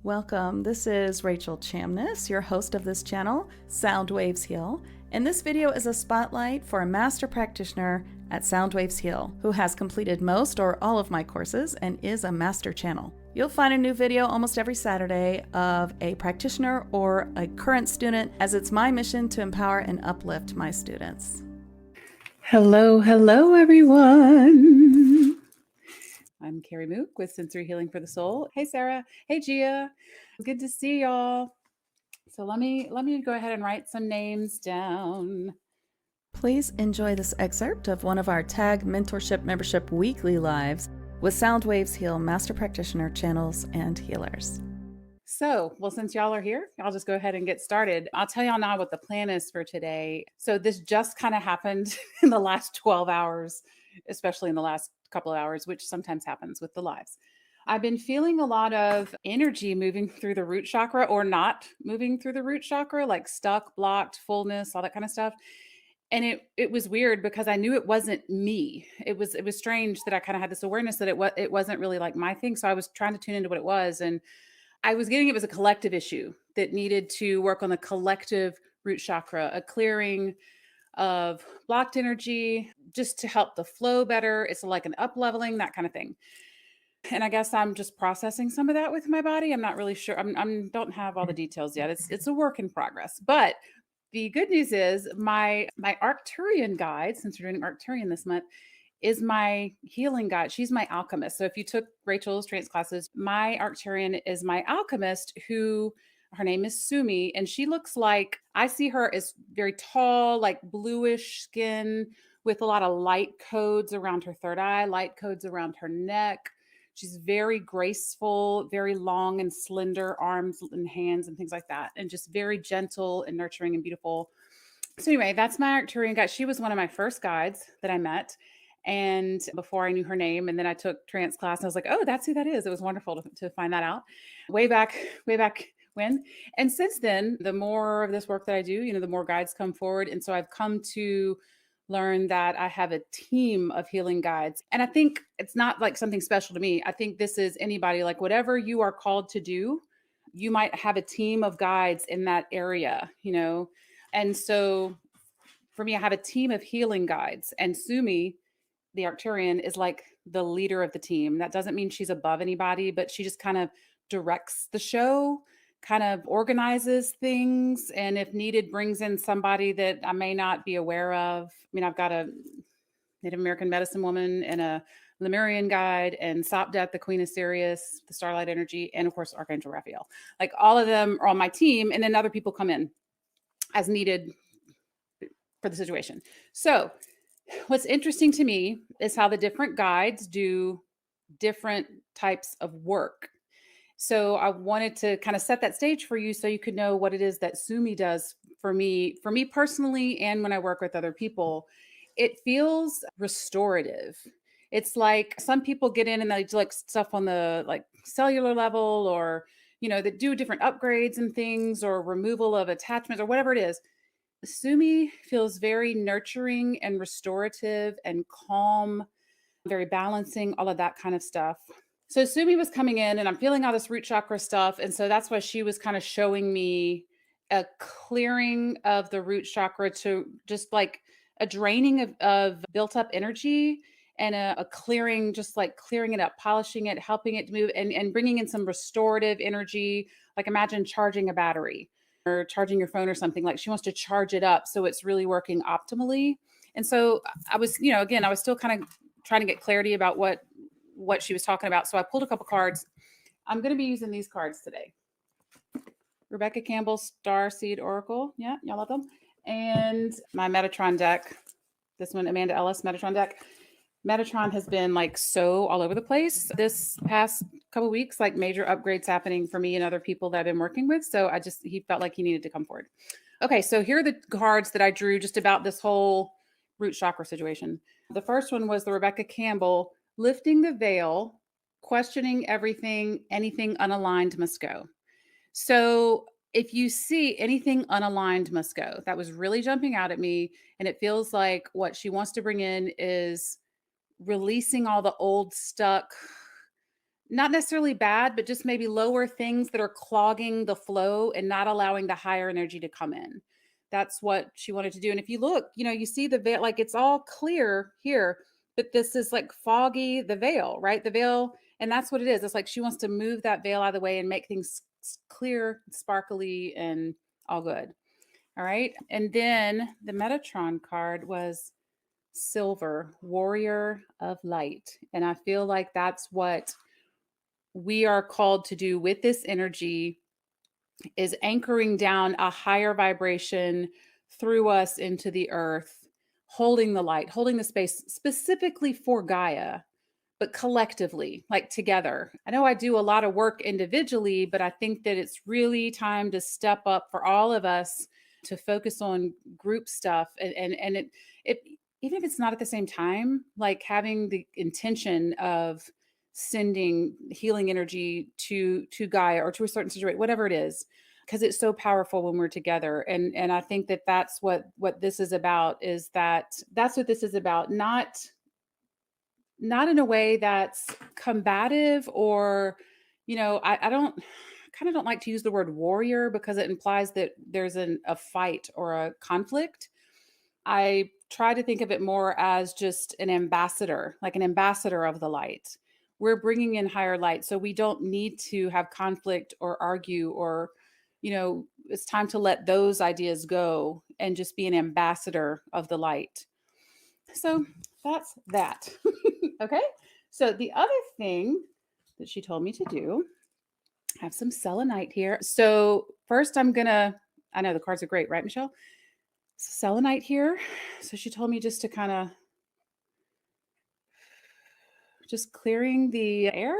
Welcome. This is Rachel Chamness, your host of this channel, Sound Waves Heal. And this video is a spotlight for a master practitioner at Sound Waves Heal who has completed most or all of my courses and is a master channel. You'll find a new video almost every Saturday of a practitioner or a current student, as it's my mission to empower and uplift my students. Hello, everyone. I'm Kerri Mouch with Sensory Healing for the Soul. Hey, Sarah. Hey, Gia. Good to see y'all. So let me go ahead and write some names down. Please enjoy this excerpt of one of our Tag Mentorship Membership weekly lives with Sound Waves Heal Master Practitioner channels and healers. So, well, since y'all are here, I'll just go ahead and get started. I'll tell y'all now what the plan is for today. So this just kind of happened in the last 12 hours, especially in the last couple of hours, which sometimes happens with the lives. I've been feeling a lot of energy moving through the root chakra or not moving through the root chakra, like stuck, blocked, fullness, all that kind of stuff. And it was weird because I knew it wasn't me. It was strange that I kind of had this awareness that it wasn't really like my thing. So I was trying to tune into what it was, and I was getting it was a collective issue that needed to work on the collective root chakra, a clearing of blocked energy just to help the flow better. It's like an up leveling, that kind of thing. And I guess I'm just processing some of that with my body. I'm not really sure. I'm don't have all the details yet. It's a work in progress. But the good news is my Arcturian guide, since we're doing Arcturian this month, is my healing guide. She's my alchemist. So if you took Rachel's trance classes, my Arcturian is my alchemist, who her name is Sumi, and she looks like, I see her as very tall, like bluish skin with a lot of light codes around her third eye, light codes around her neck. She's very graceful, very long and slender arms and hands and things like that, and just very gentle and nurturing and beautiful. So anyway, that's my Arcturian guide. She was one of my first guides that I met, and before I knew her name. And then I took trance class and I was like, oh, that's who that is. It was wonderful to find that out way back when. And since then, the more of this work that I do, the more guides come forward. And so I've come to learn that I have a team of healing guides. And I think it's not like something special to me. I think this is anybody, like whatever you are called to do, you might have a team of guides in that area. And so for me, I have a team of healing guides, and Sumi, the Arcturian, is like the leader of the team. That doesn't mean she's above anybody, but she just kind of directs the show, kind of organizes things, and if needed, brings in somebody that I may not be aware of. I mean, I've got a Native American medicine woman and a Lemurian guide, and Sopdet, the Queen of Sirius, the Starlight Energy, and of course, Archangel Raphael. Like all of them are on my team, and then other people come in as needed for the situation. So what's interesting to me is how the different guides do different types of work. So I wanted to kind of set that stage for you so you could know what it is that Sumi does for me personally, and when I work with other people. It feels restorative. It's like some people get in and they do like stuff on the like cellular level, or that do different upgrades and things, or removal of attachments or whatever it is. Sumi feels very nurturing and restorative and calm, very balancing, all of that kind of stuff. So Sumi was coming in and I'm feeling all this root chakra stuff. And so that's why she was kind of showing me a clearing of the root chakra, to just like a draining of built up energy, and a clearing, just like clearing it up, polishing it, helping it to move, and bringing in some restorative energy. Like imagine charging a battery or charging your phone or something. Like she wants to charge it up so it's really working optimally. And so I was, again, I was still kind of trying to get clarity about what she was talking about. So I pulled a couple cards. I'm going to be using these cards today. Rebecca Campbell Starseed Oracle. Yeah, y'all love them. And my Metatron deck. This one, Amanda Ellis Metatron deck. Metatron has been like so all over the place this past couple weeks, like major upgrades happening for me and other people that I've been working with. So he felt like he needed to come forward. Okay, so here are the cards that I drew just about this whole root chakra situation. The first one was the Rebecca Campbell, lifting the veil, questioning everything, anything unaligned must go. So if you see anything unaligned must go, that was really jumping out at me. And it feels like what she wants to bring in is releasing all the old stuck not necessarily bad, but just maybe lower things that are clogging the flow and not allowing the higher energy to come in. That's what she wanted to do. And if you look, you see the veil, like it's all clear here, but this is like foggy, the veil, right? The veil. And that's what it is. It's like she wants to move that veil out of the way and make things clear, sparkly, and all good. All right. And then the Metatron card was Silver, Warrior of Light. And I feel like that's what we are called to do with this energy, is anchoring down a higher vibration through us into the earth, holding the light, holding the space specifically for Gaia, but collectively, like together. I know I do a lot of work individually, but I think that it's really time to step up for all of us to focus on group stuff. And it even if it's not at the same time, like having the intention of sending healing energy to Gaia or to a certain situation, whatever it is, because it's so powerful when we're together. And I think that that's what this is about, is that's what this is about. Not in a way that's combative, or I don't kind of don't like to use the word warrior because it implies that there's a fight or a conflict. I try to think of it more as just an ambassador, like an ambassador of the light. We're bringing in higher light, so we don't need to have conflict or argue, or it's time to let those ideas go and just be an ambassador of the light. So that's that. Okay. So the other thing that she told me to do, I have some selenite here. So first I know the cards are great, right, Michelle? Selenite here. So she told me just to kind of just clearing the air.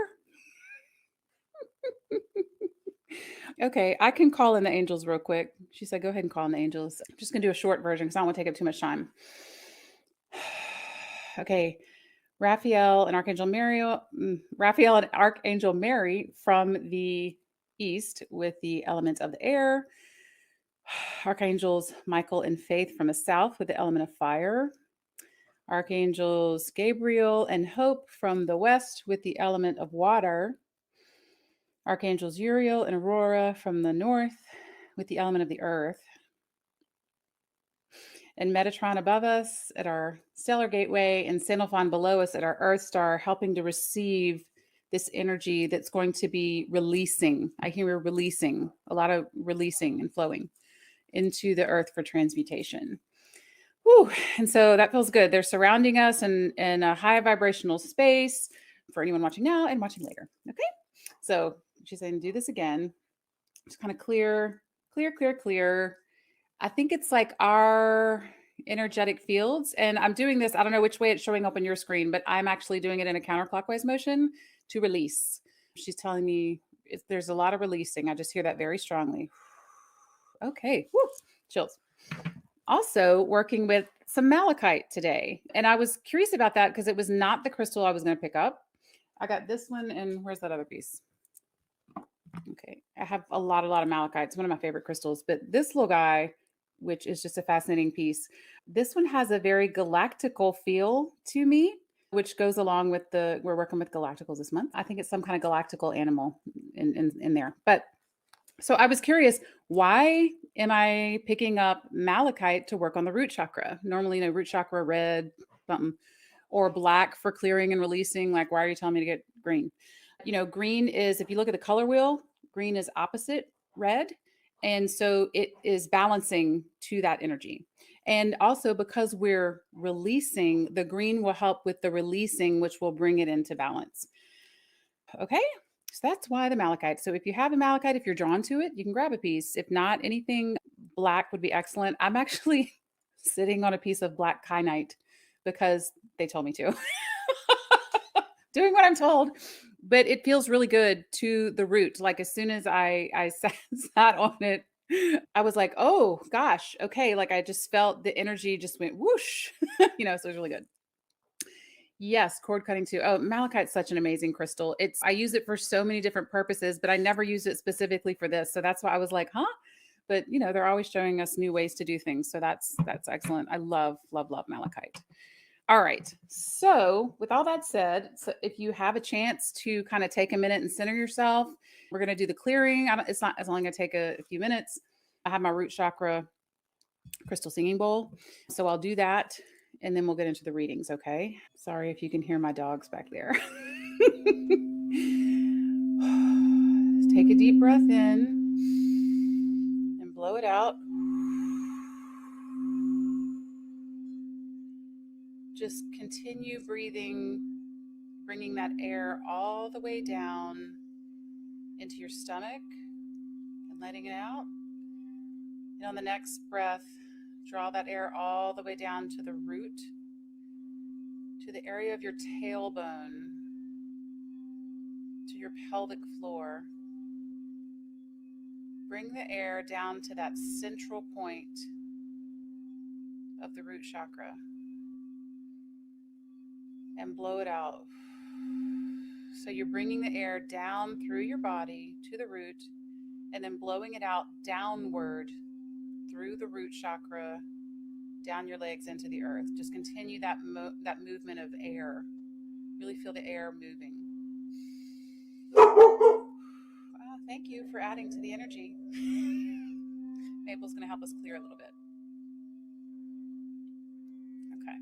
Okay, I can call in the angels real quick. She said, go ahead and call in the angels. I'm just going to do a short version because I don't want to take up too much time. Okay, Raphael and Archangel Mary from the east with the element of the air. Archangels Michael and Faith from the south with the element of fire. Archangels Gabriel and Hope from the west with the element of water. Archangels Uriel and Aurora from the north with the element of the earth. And Metatron above us at our stellar gateway, and Sandalphon below us at our Earth star, helping to receive this energy that's going to be releasing. I hear we're releasing, a lot of releasing and flowing into the Earth for transmutation. Whew. And so that feels good. They're surrounding us in a high vibrational space for anyone watching now and watching later. Okay. So she's saying, do this again. Just kind of clear. I think it's like our energetic fields. And I'm doing this, I don't know which way it's showing up on your screen, but I'm actually doing it in a counterclockwise motion to release. She's telling me there's a lot of releasing. I just hear that very strongly. Okay. Woo. Chills. Also working with some malachite today. And I was curious about that because it was not the crystal I was going to pick up. I got this one, and where's that other piece? Okay. I have a lot of malachite. It's one of my favorite crystals, but this little guy, which is just a fascinating piece, this one has a very galactical feel to me, which goes along with we're working with galacticals this month. I think it's some kind of galactical animal in there. But so I was curious, why am I picking up malachite to work on the root chakra? Normally, root chakra, red, something, or black for clearing and releasing. Like, why are you telling me to get green? Green is, if you look at the color wheel, green is opposite red. And so it is balancing to that energy. And also because we're releasing, the green will help with the releasing, which will bring it into balance. Okay. So that's why the malachite. So if you have a malachite, if you're drawn to it, you can grab a piece. If not, anything black would be excellent. I'm actually sitting on a piece of black kyanite because they told me to. Doing what I'm told, but it feels really good to the root. Like as soon as I sat on it, I was like, oh gosh, okay. Like I just felt the energy just went whoosh, so it was really good. Yes, cord cutting too. Oh, malachite's such an amazing crystal. I use it for so many different purposes, but I never use it specifically for this. So that's why I was like, huh? But they're always showing us new ways to do things. So that's excellent. I love malachite. All right. So with all that said, so if you have a chance to kind of take a minute and center yourself, we're going to do the clearing. It's only going to take a few minutes. I have my root chakra crystal singing bowl. So I'll do that and then we'll get into the readings. Okay. Sorry if you can hear my dogs back there. Take a deep breath in and blow it out. Just continue breathing, bringing that air all the way down into your stomach and letting it out. And on the next breath, draw that air all the way down to the root, to the area of your tailbone, to your pelvic floor. Bring the air down to that central point of the root chakra and blow it out. So you're bringing the air down through your body to the root and then blowing it out downward through the root chakra, down your legs into the earth. Just continue that movement of air. Really feel the air moving. Thank you for adding to the energy. Maple's going to help us clear a little bit. Okay.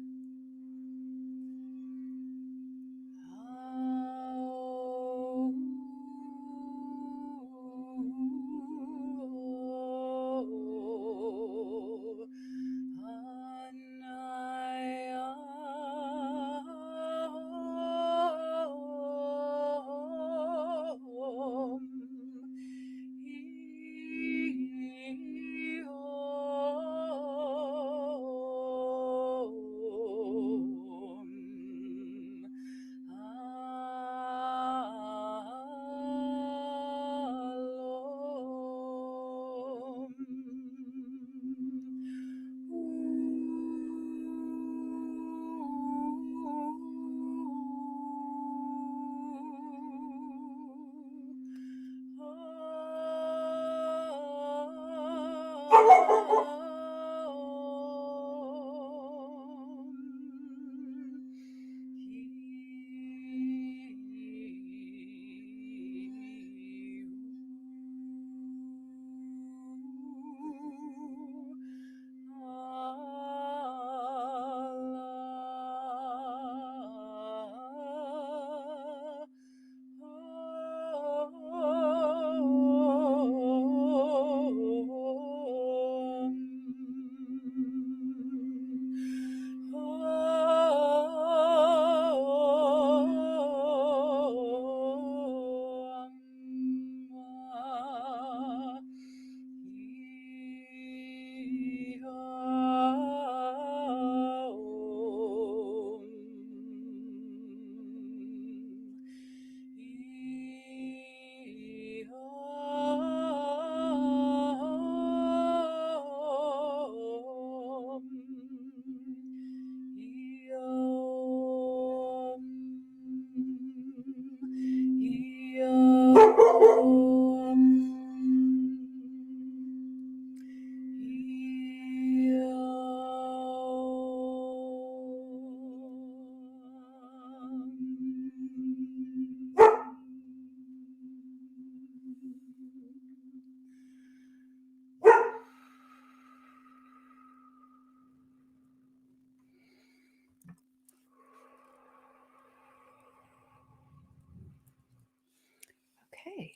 Okay.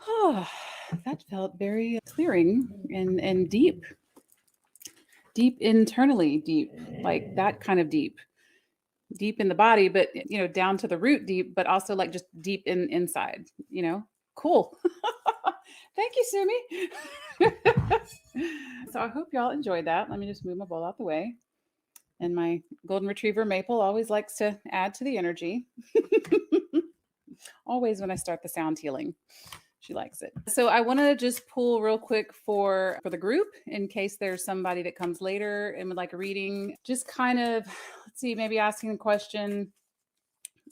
Oh, that felt very clearing and deep internally, deep, like that kind of deep in the body, but down to the root deep, but also like just deep inside, cool. Thank you, Sumi. So I hope y'all enjoyed that. Let me just move my bowl out the way. And my golden retriever Maple always likes to add to the energy. Always when I start the sound healing, she likes it. So I want to just pull real quick for the group in case there's somebody that comes later and would like a reading. Just kind of, let's see, maybe asking the question,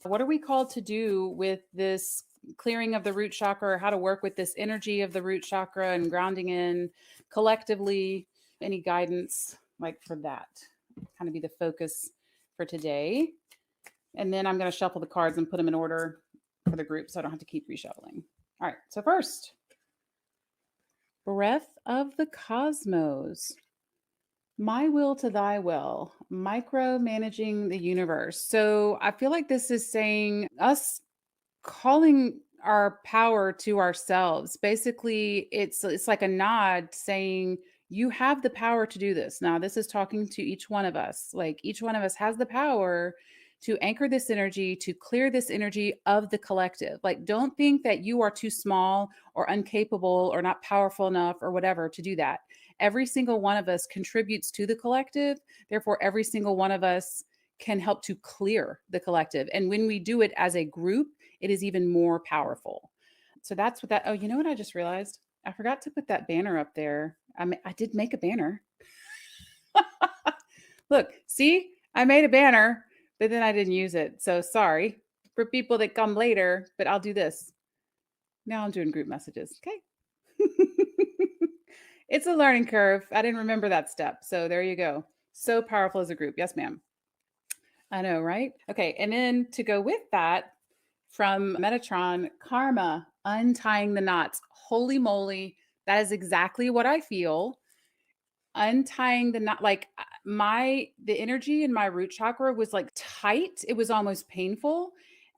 what are we called to do with this clearing of the root chakra, or how to work with this energy of the root chakra and grounding in collectively? Any guidance like for that? kind of be the focus for today. And then I'm going to shuffle the cards and put them in order for the group so I don't have to keep reshuffling. All right. So first, breath of the cosmos. My will to thy will, micromanaging the universe. So I feel like this is saying us calling our power to ourselves. Basically, it's like a nod saying you have the power to do this. Now, this is talking to each one of us. Like each one of us has the power to anchor this energy, to clear this energy of the collective. Like don't think that you are too small or incapable or not powerful enough or whatever to do that. Every single one of us contributes to the collective. Therefore, every single one of us can help to clear the collective. And when we do it as a group, it is even more powerful. So that's what that, oh, you know what I just realized? I forgot to put that banner up there. I did make a banner. Look, see, I made a banner, but then I didn't use it. So sorry for people that come later, but I'll do this. Now I'm doing group messages. Okay. It's a learning curve. I didn't remember that step. So there you go. So powerful as a group. Yes, ma'am. I know, right? Okay. And then to go with that, from Metatron, karma, untying the knots. Holy moly, that is exactly what I feel. Untying the knot, like the energy in my root chakra was like tight. It was almost painful.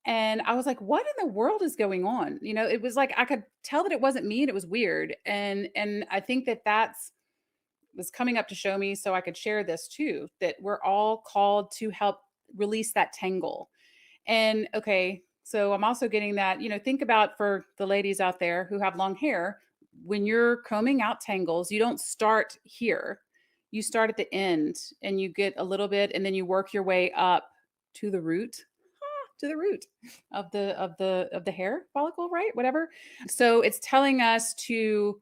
And I was like, what in the world is going on? You know, it was like I could tell that it wasn't me and it was weird. And I think that that's was coming up to show me so I could share this too, that we're all called to help release that tangle. And okay, so I'm also getting that, think about for the ladies out there who have long hair, when you're combing out tangles, you don't start here. You start at the end and you get a little bit and then you work your way up to the root of the hair follicle, right? Whatever. So it's telling us to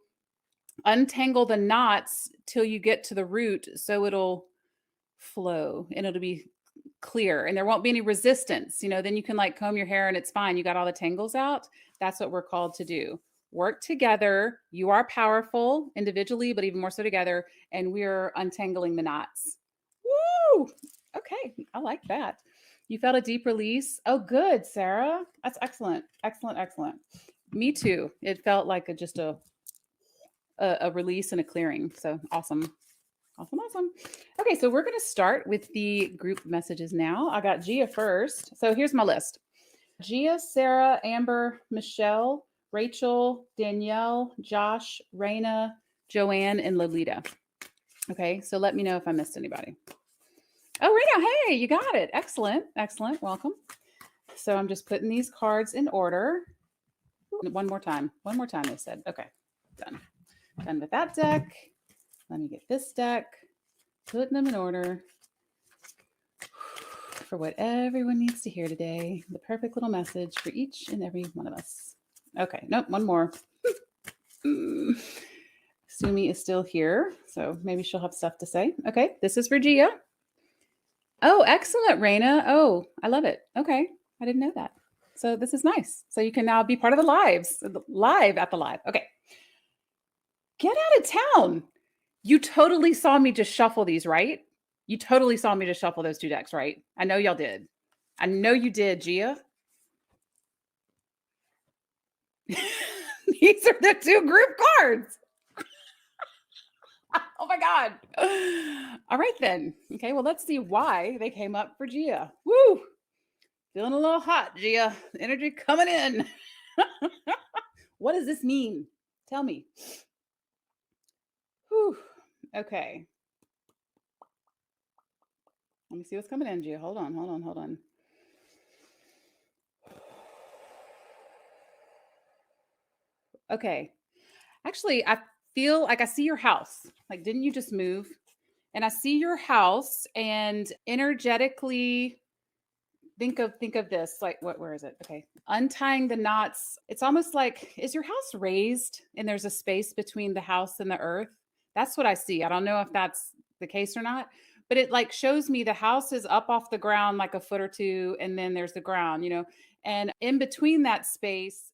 untangle the knots till you get to the root so it'll flow and it'll be clear and there won't be any resistance. Then you can like comb your hair and it's fine. You got all the tangles out. That's what we're called to do. Work together. You are powerful individually, but even more so together. And we're untangling the knots. Woo! Okay. I like that. You felt a deep release. Oh, good, Sarah. That's excellent. Excellent. Excellent. Me too. It felt like just a release and a clearing. So awesome. Awesome. Okay, so we're going to start with the group messages now. I got Gia first. So here's my list. Gia, Sarah, Amber, Michelle, Rachel, Danielle, Josh, Raina, Joanne, and Lolita. Okay, so let me know if I missed anybody. Oh, Raina, hey, you got it. Excellent. Welcome. So I'm just putting these cards in order. One more time, they said. Okay, done with that deck. Let me get this deck, putting them in order for what everyone needs to hear today. The perfect little message for each and every one of us. Okay, nope, one more. Sumi is still here, so maybe she'll have stuff to say. Okay, this is for Gia. Oh, excellent, Raina. Oh, I love it. Okay, I didn't know that. So this is nice. So you can now be part of the live at the live. Okay. Get out of town. You totally saw me just shuffle these, right? You totally saw me just shuffle those two decks, right? I know y'all did. I know you did, Gia. These are the two group cards. Oh my God. All right then. Okay, well, let's see why they came up for Gia. Woo! Feeling a little hot, Gia. Energy coming in. What does this mean? Tell me. Whew. Okay. Let me see what's coming in, Gia. Hold on. Okay. Actually, I feel like I see your house. Like, didn't you just move? And I see your house and energetically think of this. Like, where is it? Okay. Untying the knots. It's almost like, is your house raised and there's a space between the house and the earth? That's what I see. I don't know if that's the case or not, but it like shows me the house is up off the ground like a foot or two, and then there's the ground, and in between that space